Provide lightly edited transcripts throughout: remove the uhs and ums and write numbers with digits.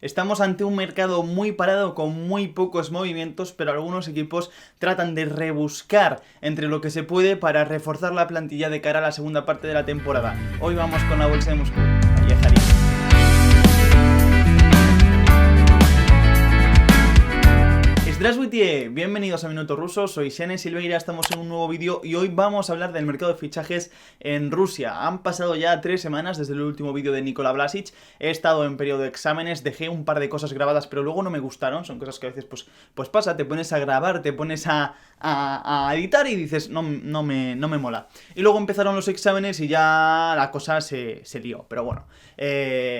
Estamos ante un mercado muy parado con muy pocos movimientos, pero algunos equipos tratan de rebuscar entre lo que se puede para reforzar la plantilla de cara a la segunda parte de la temporada. Hoy vamos con la bolsa de Moscú. Поехали. Здравствуйте, bienvenidos a Minuto Ruso, soy Xene Silveira, estamos en un nuevo vídeo y hoy vamos a hablar del mercado de fichajes en Rusia. Han pasado ya 3 semanas desde el último vídeo de Nikola Vlasic, he estado en periodo de exámenes, dejé un par de cosas grabadas pero luego no me gustaron, son cosas que a veces pues pasa, te pones a grabar, te pones a editar y dices no me mola. Y luego empezaron los exámenes y ya la cosa se lió, pero bueno,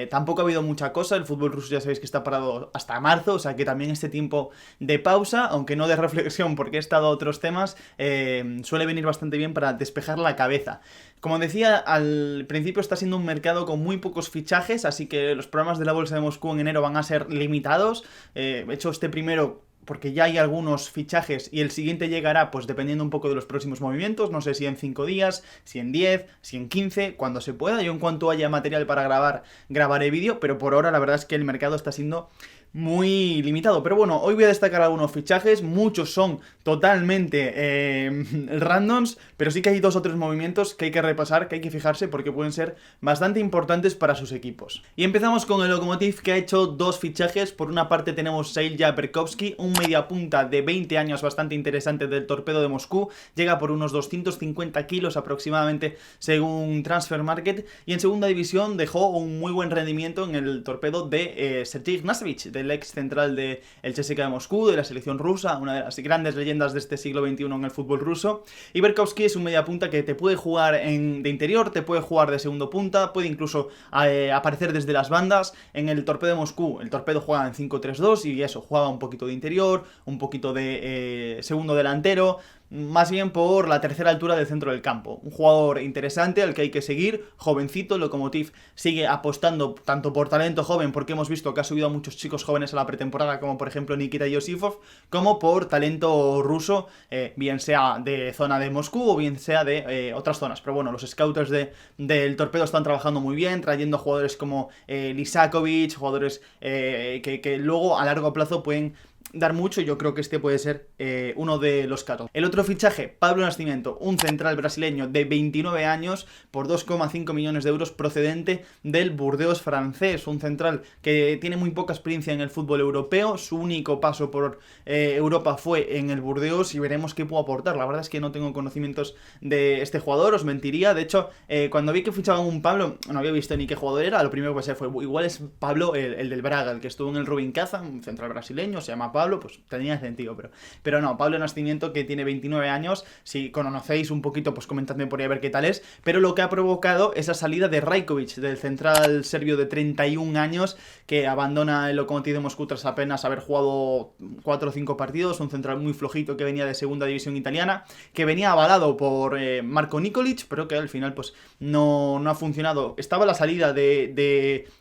tampoco ha habido mucha cosa, el fútbol ruso ya sabéis que está parado hasta marzo, o sea que también este tiempo de pausa, aunque no de reflexión porque he estado a otros temas, suele venir bastante bien para despejar la cabeza. Como decía, al principio está siendo un mercado con muy pocos fichajes, así que los programas de la Bolsa de Moscú en enero van a ser limitados. He hecho este primero porque ya hay algunos fichajes y el siguiente llegará pues dependiendo un poco de los próximos movimientos, no sé si en 5 días, si en 10, si en 15, cuando se pueda. Yo en cuanto haya material para grabaré vídeo, pero por ahora la verdad es que el mercado está siendo muy limitado. Pero bueno, hoy voy a destacar algunos fichajes, muchos son totalmente randoms, pero sí que hay 2 o 3 movimientos que hay que repasar, que hay que fijarse porque pueden ser bastante importantes para sus equipos. Y empezamos con el Lokomotiv, que ha hecho 2 fichajes. Por una parte tenemos Sailya Perkovsky, un mediapunta de 20 años bastante interesante del Torpedo de Moscú, llega por unos 250 kilos aproximadamente según Transfer Market, y en segunda división dejó un muy buen rendimiento en el Torpedo de Sergei Ignashevich, del ex central del CSKA de Moscú, de la selección rusa, una de las grandes leyendas de este siglo XXI en el fútbol ruso. Y Perkovsky es un mediapunta que te puede jugar de interior, te puede jugar de segundo punta, puede incluso aparecer desde las bandas. En el Torpedo de Moscú, el Torpedo juega en 5-3-2 y eso, jugaba un poquito de interior, un poquito de segundo delantero, más bien por la tercera altura del centro del campo. Un jugador interesante al que hay que seguir, jovencito. Lokomotiv sigue apostando tanto por talento joven, porque hemos visto que ha subido a muchos chicos jóvenes a la pretemporada, como por ejemplo Nikita Yosifov, como por talento ruso, bien sea de zona de Moscú o bien sea de otras zonas. Pero bueno, los scouters del Torpedo están trabajando muy bien, trayendo jugadores como Lisakovic, jugadores que luego a largo plazo pueden dar mucho. Yo creo que este puede ser uno de los casos. El otro fichaje, Pablo Nascimento, un central brasileño de 29 años por 2,5 millones de euros, procedente del Burdeos francés, un central que tiene muy poca experiencia en el fútbol europeo, su único paso por Europa fue en el Burdeos y veremos qué puede aportar. La verdad es que no tengo conocimientos de este jugador, os mentiría. De hecho, cuando vi que fichaban un Pablo, no había visto ni qué jugador era, lo primero que pensé fue, igual es Pablo, el del Braga, el que estuvo en el Rubin Kazan, un central brasileño, se llama Pablo, pues tenía sentido, pero no, Pablo Nascimento, que tiene 29 años, si conocéis un poquito, pues comentadme por ahí a ver qué tal es, pero lo que ha provocado es la salida de Rajkovic, del central serbio de 31 años, que abandona el Lokomotiv de Moscú tras apenas haber jugado 4 o 5 partidos, un central muy flojito que venía de segunda división italiana, que venía avalado por Marko Nikolic, pero que al final pues no ha funcionado. Estaba la salida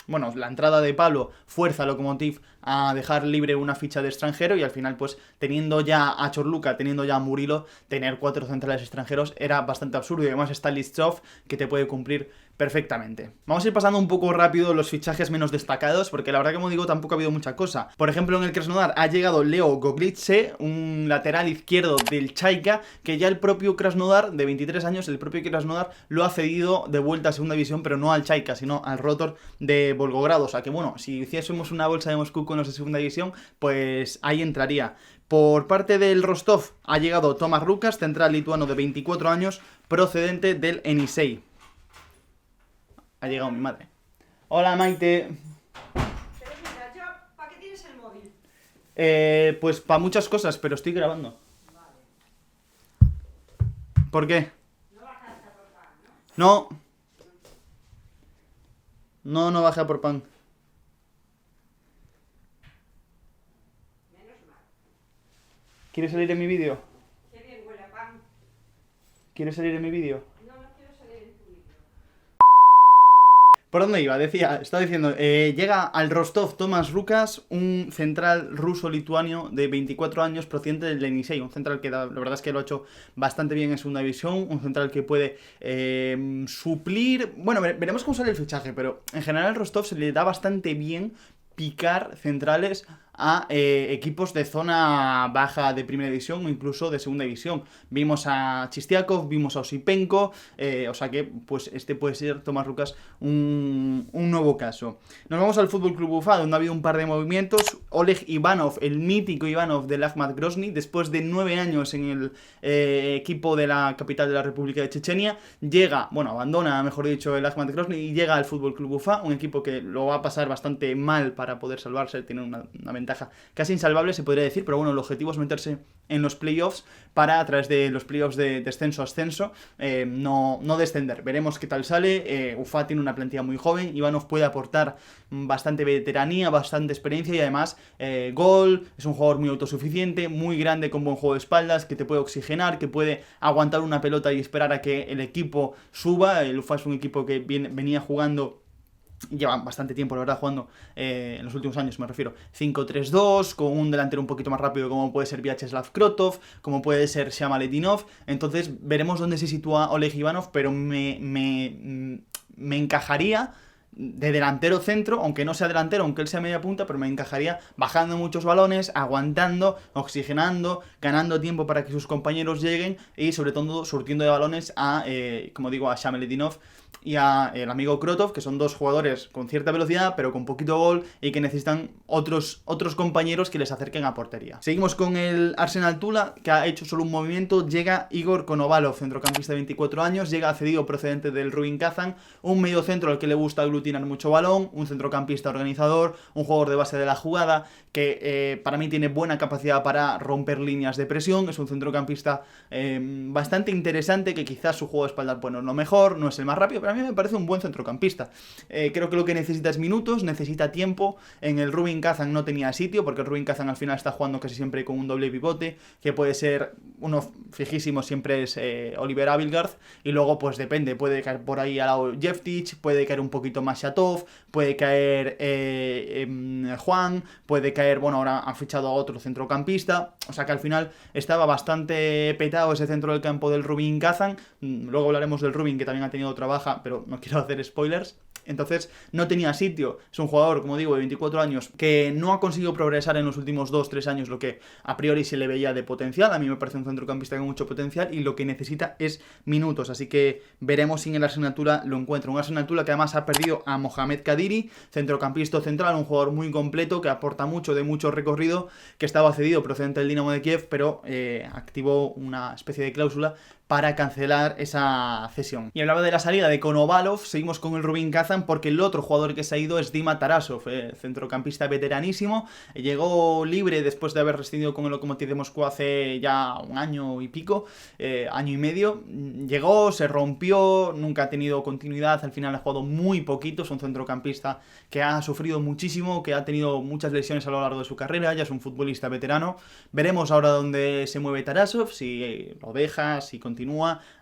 bueno, la entrada de Pablo fuerza a Lokomotiv a dejar libre una ficha de extranjero, y al final pues teniendo ya a Chorluka, teniendo ya a Murilo, tener 4 centrales extranjeros era bastante absurdo, y además está Listov, que te puede cumplir perfectamente. Vamos a ir pasando un poco rápido los fichajes menos destacados, porque la verdad, como digo, tampoco ha habido mucha cosa. Por ejemplo, en el Krasnodar ha llegado Leo Goglitse, un lateral izquierdo del Chaika, que ya el propio Krasnodar, de 23 años, el propio Krasnodar lo ha cedido de vuelta a segunda división, pero no al Chaika, sino al Rotor de Volgogrado. O sea que bueno, si hiciésemos una bolsa de Moscú con los de segunda división, pues ahí entraría. Por parte del Rostov ha llegado Tomas Rukas, central lituano de 24 años, procedente del Enisei. Ha llegado mi madre. Hola, Maite. Pero mira, ¿para qué tienes el móvil? Pues para muchas cosas, pero estoy grabando. Vale. ¿Por qué? No bajaste a por pan, ¿no? No bajé a por pan. Menos mal. ¿Quieres salir en mi vídeo? Qué bien huele a pan. ¿Quieres salir en mi vídeo? No quiero salir en tu vídeo. ¿Por dónde iba? Estaba diciendo, llega al Rostov Tomas Rukas, un central ruso-lituano de 24 años procedente del Enisei, un central que la verdad es que lo ha hecho bastante bien en segunda división, un central que puede suplir, bueno, veremos cómo sale el fichaje, pero en general al Rostov se le da bastante bien picar centrales a equipos de zona baja de primera división o incluso de segunda división. Vimos a Chistiakov, vimos a Osipenko, o sea que pues este puede ser, Tomás Lucas, un nuevo caso. Nos vamos al Fútbol Club Ufa, donde ha habido un par de movimientos. Oleg Ivanov, el mítico Ivanov del Akhmat Grozny, después de 9 años en el equipo de la capital de la República de Chechenia, abandona, mejor dicho, el Akhmat Grozny y llega al Fútbol Club Ufa, un equipo que lo va a pasar bastante mal para poder salvarse, tiene una ventaja casi insalvable, se podría decir, pero bueno, el objetivo es meterse en los playoffs para, a través de los playoffs de descenso a ascenso, no descender. Veremos qué tal sale. Ufa tiene una plantilla muy joven, Ivanov puede aportar bastante veteranía, bastante experiencia y además gol, es un jugador muy autosuficiente, muy grande, con buen juego de espaldas, que te puede oxigenar, que puede aguantar una pelota y esperar a que el equipo suba. El Ufa es un equipo que venía jugando, lleva bastante tiempo, la verdad, jugando en los últimos años, me refiero, 5-3-2, con un delantero un poquito más rápido como puede ser Vyacheslav Krotov, como puede ser Shama Ledinov. Entonces veremos dónde se sitúa Oleg Ivanov, pero me encajaría de delantero centro, aunque no sea delantero, aunque él sea media punta, pero me encajaría bajando muchos balones, aguantando, oxigenando, ganando tiempo para que sus compañeros lleguen y sobre todo surtiendo de balones a, como digo, a Shama Ledinov y a el amigo Krotov, que son dos jugadores con cierta velocidad pero con poquito gol y que necesitan otros compañeros que les acerquen a portería. Seguimos con el Arsenal Tula, que ha hecho solo un movimiento. Llega Igor Konovalov, centrocampista de 24 años, llega cedido procedente del Rubin Kazan, un medio centro al que le gusta aglutinar mucho balón, un centrocampista organizador, un jugador de base de la jugada que para mí tiene buena capacidad para romper líneas de presión. Es un centrocampista bastante interesante, que quizás su juego de espalda no es lo mejor, no es el más rápido, pero a mí me parece un buen centrocampista. Creo que lo que necesita es minutos, necesita tiempo. En el Rubin Kazan no tenía sitio, porque el Rubin Kazan al final está jugando casi siempre con un doble pivote, que puede ser uno fijísimo, siempre es Oliver Abilgard, y luego pues depende, puede caer por ahí al lado Jeftic, puede caer un poquito más Shatov, puede caer Juan, puede caer, bueno, ahora han fichado a otro centrocampista, o sea que al final estaba bastante petado ese centro del campo del Rubin Kazan. Luego hablaremos del Rubin, que también ha tenido otra baja, pero no quiero hacer spoilers. Entonces no tenía sitio. Es un jugador, como digo, de 24 años que no ha conseguido progresar en los últimos 2-3 años lo que a priori se le veía de potencial. A mí me parece un centrocampista con mucho potencial y lo que necesita es minutos, así que veremos si en el Arsenal Tula lo encuentra. Un Arsenal Tula que además ha perdido a Mohamed Kadiri, centrocampista central, un jugador muy completo que aporta mucho, de mucho recorrido, que estaba cedido procedente del Dinamo de Kiev, pero activó una especie de cláusula para cancelar esa cesión. Y hablaba de la salida de Konovalov. Seguimos con el Rubin Kazan porque el otro jugador que se ha ido es Dima Tarasov, centrocampista veteranísimo. Llegó libre después de haber rescindido con el Lokomotiv de Moscú hace ya un año y pico, año y medio. Llegó, se rompió, nunca ha tenido continuidad, al final ha jugado muy poquito. Es un centrocampista que ha sufrido muchísimo, que ha tenido muchas lesiones a lo largo de su carrera, ya es un futbolista veterano. Veremos ahora dónde se mueve Tarasov, si lo deja, si continúa.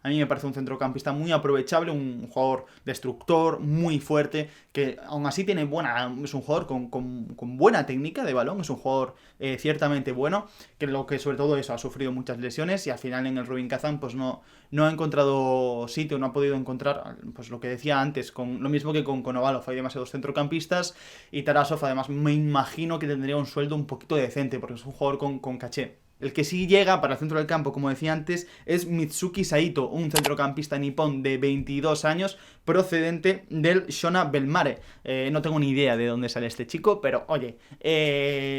A mí me parece un centrocampista muy aprovechable, un jugador destructor, muy fuerte, que aún así tiene es un jugador con buena técnica de balón, es un jugador ciertamente bueno, que lo que sobre todo eso, ha sufrido muchas lesiones y al final en el Rubin Kazan pues no ha encontrado sitio, no ha podido encontrar, pues lo que decía antes, con lo mismo que con Konovalov, hay demasiados centrocampistas y Tarasov además me imagino que tendría un sueldo un poquito decente porque es un jugador con caché. El que sí llega para el centro del campo, como decía antes, es Mitsuki Saito, un centrocampista nipón de 22 años, procedente del Shona Bellmare. No tengo ni idea de dónde sale este chico, pero oye,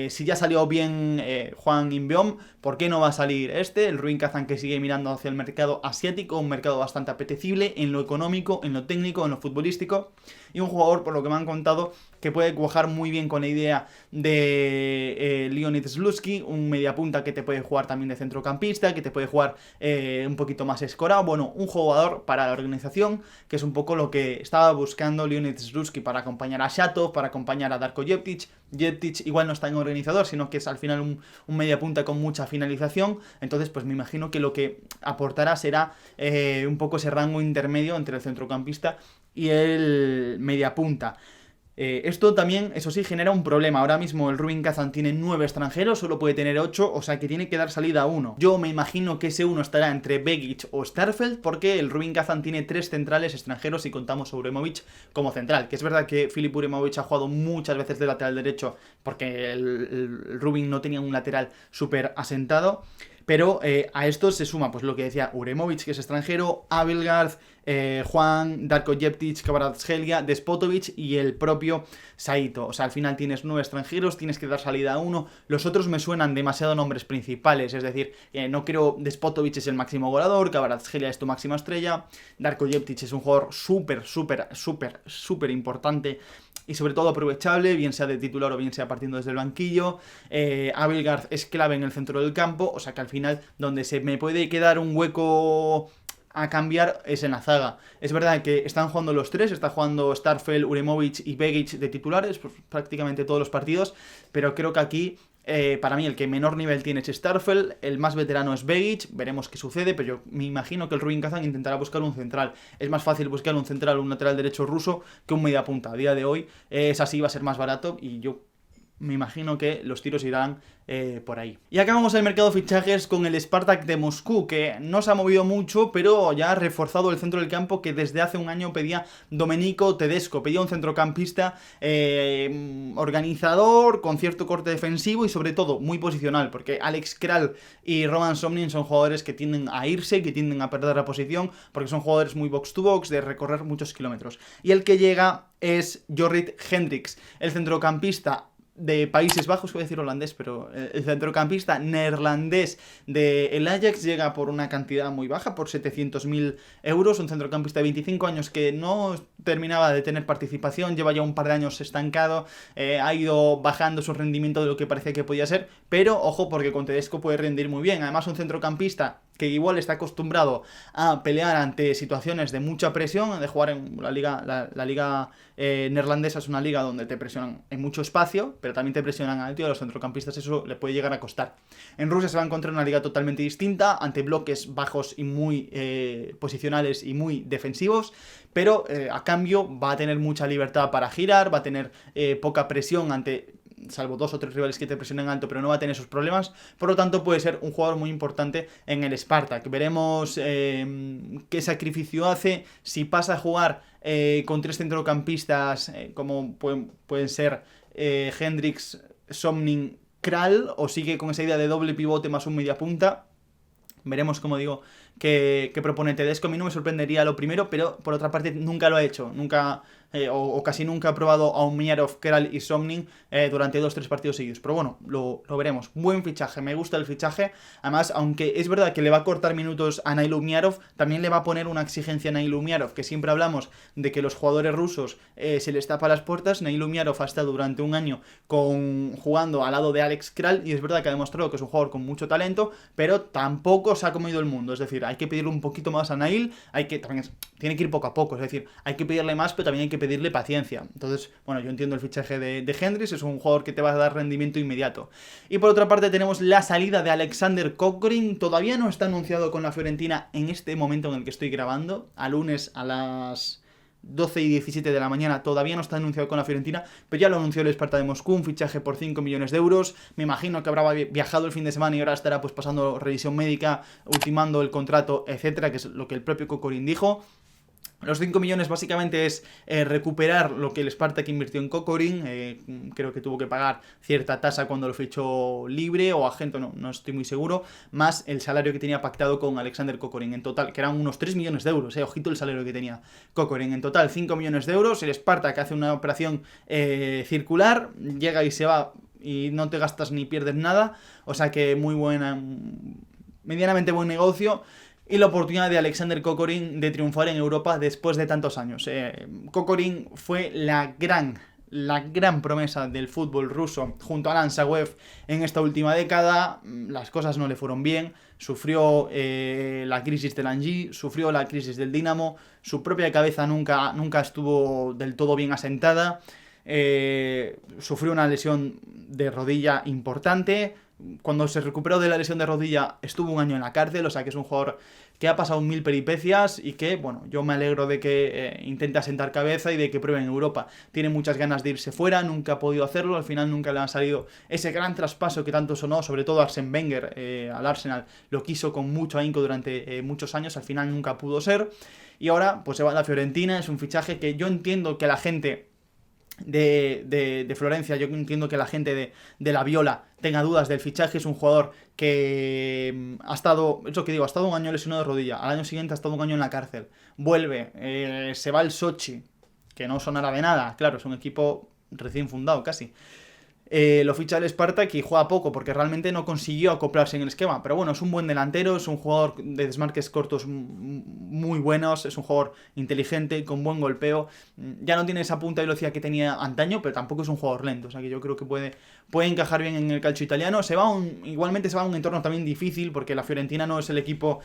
si ya salió bien Juan Inbeom, ¿por qué no va a salir este? El Rubin Kazan, que sigue mirando hacia el mercado asiático, un mercado bastante apetecible en lo económico, en lo técnico, en lo futbolístico, y un jugador, por lo que me han contado, que puede cuajar muy bien con la idea de Leonid Slutsky, un mediapunta que te puede jugar también de centrocampista, que te puede jugar un poquito más escorado. Bueno, un jugador para la organización, que es un poco lo que estaba buscando Leonid Slutsky para acompañar a Shatov, para acompañar a Darko Jeftic. Jeftic igual no está en organizador, sino que es al final un mediapunta con mucha finalización. Entonces, pues me imagino que lo que aportará será un poco ese rango intermedio entre el centrocampista y el mediapunta. Esto también, eso sí, genera un problema. Ahora mismo el Rubin Kazan tiene 9 extranjeros, solo puede tener 8, o sea que tiene que dar salida a uno. Yo me imagino que ese uno estará entre Begic o Starfelt, porque el Rubin Kazan tiene 3 centrales extranjeros y contamos a Uremovic como central. Que es verdad que Filip Uremovic ha jugado muchas veces de lateral derecho, porque el Rubin no tenía un lateral súper asentado. Pero a esto se suma, pues lo que decía Uremovic, que es extranjero, Abelgard, Juan, Darko Jeptic, Kvaratskhelia, Despotovic y el propio Saito. O sea, al final tienes 9 extranjeros, tienes que dar salida a uno. Los otros me suenan demasiado nombres principales, es decir, no creo. Despotovic es el máximo goleador, Kvaratskhelia es tu máxima estrella, Darko Jeptic es un jugador súper importante y sobre todo aprovechable, bien sea de titular o bien sea partiendo desde el banquillo. Abelgard es clave en el centro del campo, o sea que al final donde se me puede quedar un hueco a cambiar es en la zaga. Es verdad que están jugando los tres, está jugando Starfelt, Uremovic y Begic de titulares, pues prácticamente todos los partidos, pero creo que aquí para mí el que menor nivel tiene es Starfelt, el más veterano es Begic, veremos qué sucede, pero yo me imagino que el Rubin Kazan intentará buscar un central. Es más fácil buscar un central o un lateral derecho ruso que un media punta. A día de hoy es así, va a ser más barato y yo me imagino que los tiros irán por ahí. Y acabamos el mercado de fichajes con el Spartak de Moscú, que no se ha movido mucho, pero ya ha reforzado el centro del campo que desde hace un año pedía Domenico Tedesco. Pedía un centrocampista organizador, con cierto corte defensivo y sobre todo muy posicional, porque Alex Kral y Roman Somnin son jugadores que tienden a irse, que tienden a perder la posición, porque son jugadores muy box to box, de recorrer muchos kilómetros. Y el que llega es Jorrit Hendricks, el centrocampista de Países Bajos, voy a decir holandés, pero el centrocampista neerlandés del Ajax llega por una cantidad muy baja, por 700.000 euros, un centrocampista de 25 años que no terminaba de tener participación, lleva ya un par de años estancado, ha ido bajando su rendimiento de lo que parecía que podía ser, pero ojo porque con Tedesco puede rendir muy bien. Además un centrocampista que igual está acostumbrado a pelear ante situaciones de mucha presión, de jugar en la liga neerlandesa es una liga donde te presionan en mucho espacio, pero también te presionan a ti, a los centrocampistas eso le puede llegar a costar. En Rusia se va a encontrar una liga totalmente distinta, ante bloques bajos y muy posicionales y muy defensivos, pero a cambio va a tener mucha libertad para girar, va a tener poca presión ante, salvo 2 o 3 rivales que te presionen alto, pero no va a tener esos problemas. Por lo tanto puede ser un jugador muy importante en el Spartak. Veremos qué sacrificio hace, si pasa a jugar con 3 centrocampistas como pueden ser Hendricks, Somnin, Kral, o sigue con esa idea de doble pivote más un media punta. Veremos, como digo, qué propone Tedesco. A mí no me sorprendería lo primero, pero por otra parte nunca lo ha hecho. Nunca o casi nunca ha probado a Umiarov, Kral y Somnin durante 2-3 partidos seguidos. Pero bueno, lo veremos. Buen fichaje, me gusta el fichaje. Además, aunque es verdad que le va a cortar minutos a Nail Umiarov, también le va a poner una exigencia a Nail Umiarov, que siempre hablamos de que los jugadores rusos se les tapa las puertas. Nail Umiarov ha estado durante un año jugando al lado de Alex Kral y es verdad que ha demostrado que es un jugador con mucho talento, pero tampoco se ha comido el mundo. Es decir, hay que pedirle un poquito más a Nail, tiene que ir poco a poco, es decir, hay que pedirle más, pero también hay que pedirle paciencia. Entonces, bueno, yo entiendo el fichaje de Hendricks, es un jugador que te va a dar rendimiento inmediato. Y por otra parte tenemos la salida de Alexander Kokorin, todavía no está anunciado con la Fiorentina en este momento en el que estoy grabando, a lunes a las 12 y 17 de la mañana, todavía no está anunciado con la Fiorentina, pero ya lo anunció el Sparta de Moscú, un fichaje por 5 millones de euros, me imagino que habrá viajado el fin de semana y ahora estará pues pasando revisión médica, ultimando el contrato, etcétera, que es lo que el propio Kokorin dijo. Los 5 millones básicamente es recuperar lo que el Spartak invirtió en Kokorin, creo que tuvo que pagar cierta tasa cuando lo fichó libre o agente, no estoy muy seguro, más el salario que tenía pactado con Alexander Kokorin en total, que eran unos 3 millones de euros, ojito el salario que tenía Kokorin, en total 5 millones de euros, el Spartak hace una operación circular, llega y se va y no te gastas ni pierdes nada, o sea que muy buena, medianamente buen negocio. Y la oportunidad de Alexander Kokorin de triunfar en Europa después de tantos años. Kokorin fue la gran promesa del fútbol ruso junto a Alan Sawev en esta última década. Las cosas no le fueron bien. Sufrió la crisis del Anji, sufrió la crisis del Dinamo. Su propia cabeza nunca estuvo del todo bien asentada. Sufrió una lesión de rodilla importante. cuando se recuperó de la lesión de rodilla estuvo un año en la cárcel, o sea que es un jugador que ha pasado 1000 peripecias y que, bueno, yo me alegro de que intente asentar cabeza y de que pruebe en Europa. Tiene muchas ganas de irse fuera, nunca ha podido hacerlo, al final nunca le ha salido ese gran traspaso que tanto sonó, sobre todo Arsène Wenger al Arsenal, lo quiso con mucho ahínco durante muchos años, al final nunca pudo ser, y ahora pues se va a la Fiorentina, es un fichaje que yo entiendo que la gente de Florencia, yo entiendo que la gente de la Viola tenga dudas del fichaje. Es un jugador que ha estado, es lo que digo, ha estado un año lesionado de rodilla, al año siguiente ha estado un año en la cárcel, vuelve, se va al Sochi, que no sonará de nada, claro, es un equipo recién fundado casi. Lo ficha el Spartak y juega poco porque realmente no consiguió acoplarse en el esquema. Pero bueno, es un buen delantero, es un jugador de desmarques cortos muy buenos, es un jugador inteligente, con buen golpeo. Ya no tiene esa punta de velocidad que tenía antaño, pero tampoco es un jugador lento. O sea que yo creo que puede encajar bien en el calcio italiano. Igualmente se va a un entorno también difícil porque la Fiorentina no es el equipo,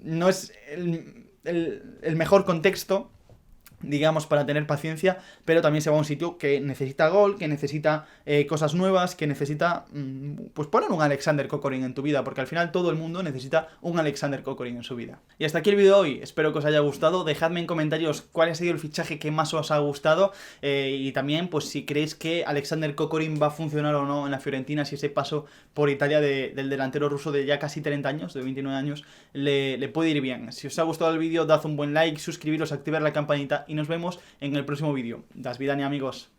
no es el mejor contexto, digamos, para tener paciencia, pero también se va a un sitio que necesita gol, que necesita cosas nuevas, que necesita pues poner un Alexander Kokorin en tu vida, porque al final todo el mundo necesita un Alexander Kokorin en su vida. Y hasta aquí el vídeo de hoy, espero que os haya gustado, dejadme en comentarios cuál ha sido el fichaje que más os ha gustado, y también pues si creéis que Alexander Kokorin va a funcionar o no en la Fiorentina, si ese paso por Italia del delantero ruso de ya casi 30 años, de 29 años, le puede ir bien. Si os ha gustado el vídeo, dad un buen like, suscribiros, activar la campanita y nos vemos en el próximo vídeo. Das vidania, amigos.